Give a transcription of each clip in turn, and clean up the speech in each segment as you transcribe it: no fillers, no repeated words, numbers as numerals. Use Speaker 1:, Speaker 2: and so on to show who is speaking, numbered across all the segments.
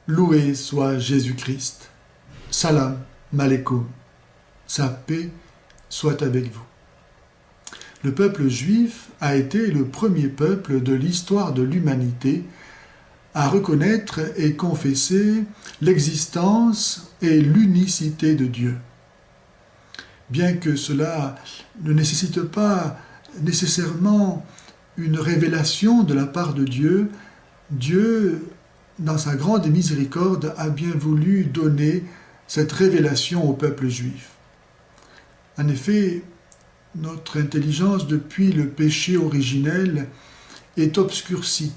Speaker 1: Loué soit Jésus-Christ. Salam Aleikum. Sa paix soit avec vous. Le peuple juif a été le premier peuple de l'histoire de l'humanité à reconnaître et confesser l'existence et l'unicité de Dieu. Bien que cela ne nécessite pas nécessairement une révélation de la part de Dieu, Dieu, dans sa grande miséricorde, a bien voulu donner cette révélation au peuple juif. En effet, notre intelligence, depuis le péché originel, est obscurcie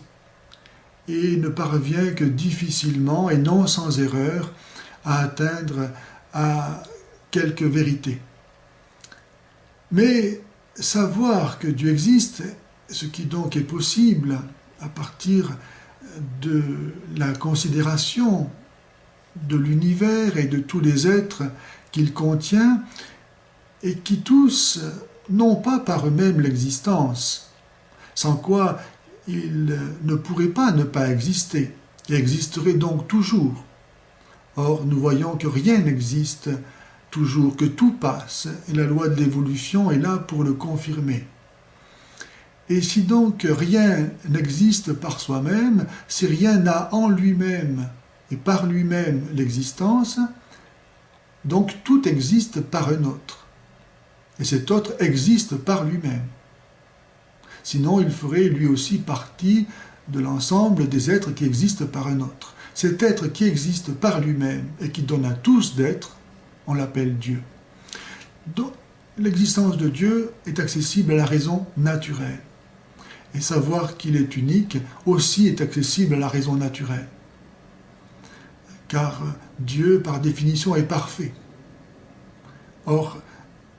Speaker 1: et ne parvient que difficilement et non sans erreur à atteindre à quelque vérité. Mais savoir que Dieu existe, ce qui donc est possible à partir de la considération de l'univers et de tous les êtres qu'il contient, et qui tous n'ont pas par eux-mêmes l'existence, sans quoi ils ne pourraient pas ne pas exister, et existeraient donc toujours. Or, nous voyons que rien n'existe toujours, que tout passe, et la loi de l'évolution est là pour le confirmer. Et si donc rien n'existe par soi-même, si rien n'a en lui-même et par lui-même l'existence, donc tout existe par un autre. Et cet autre existe par lui-même. Sinon, il ferait lui aussi partie de l'ensemble des êtres qui existent par un autre. Cet être qui existe par lui-même et qui donne à tous d'être, on l'appelle Dieu. Donc, l'existence de Dieu est accessible à la raison naturelle. Et savoir qu'il est unique aussi est accessible à la raison naturelle. Car Dieu, par définition, est parfait. Or,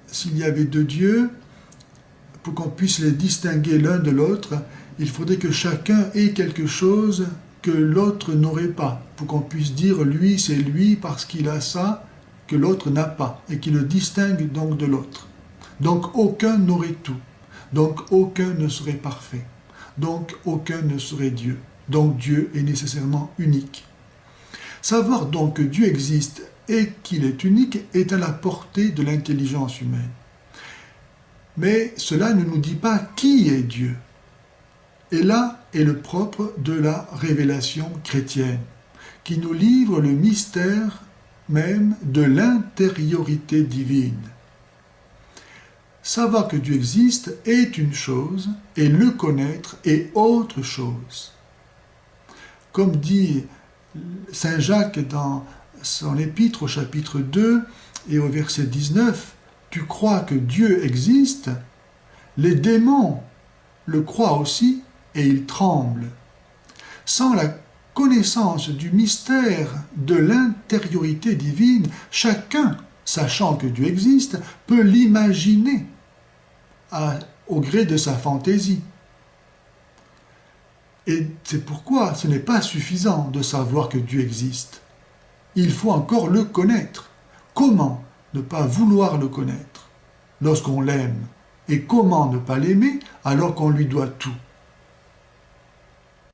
Speaker 1: s'il y avait deux dieux, pour qu'on puisse les distinguer l'un de l'autre, il faudrait que chacun ait quelque chose que l'autre n'aurait pas, pour qu'on puisse dire lui c'est lui parce qu'il a ça que l'autre n'a pas, et qui le distingue donc de l'autre. Donc aucun n'aurait tout. Donc aucun ne serait parfait. Donc aucun ne serait Dieu. Donc Dieu est nécessairement unique. Savoir donc que Dieu existe et qu'il est unique est à la portée de l'intelligence humaine. Mais cela ne nous dit pas qui est Dieu. Et là est le propre de la révélation chrétienne, qui nous livre le mystère même de l'intériorité divine. Savoir que Dieu existe est une chose, et le connaître est autre chose. Comme dit saint Jacques dans son épître au chapitre 2 et au verset 19, « Tu crois que Dieu existe? Les démons le croient aussi et ils tremblent. » Sans la connaissance du mystère de l'intériorité divine, chacun, sachant que Dieu existe, peut l'imaginer au gré de sa fantaisie. Et c'est pourquoi ce n'est pas suffisant de savoir que Dieu existe. Il faut encore le connaître. Comment ne pas vouloir le connaître lorsqu'on l'aime? Et comment ne pas l'aimer alors qu'on lui doit tout?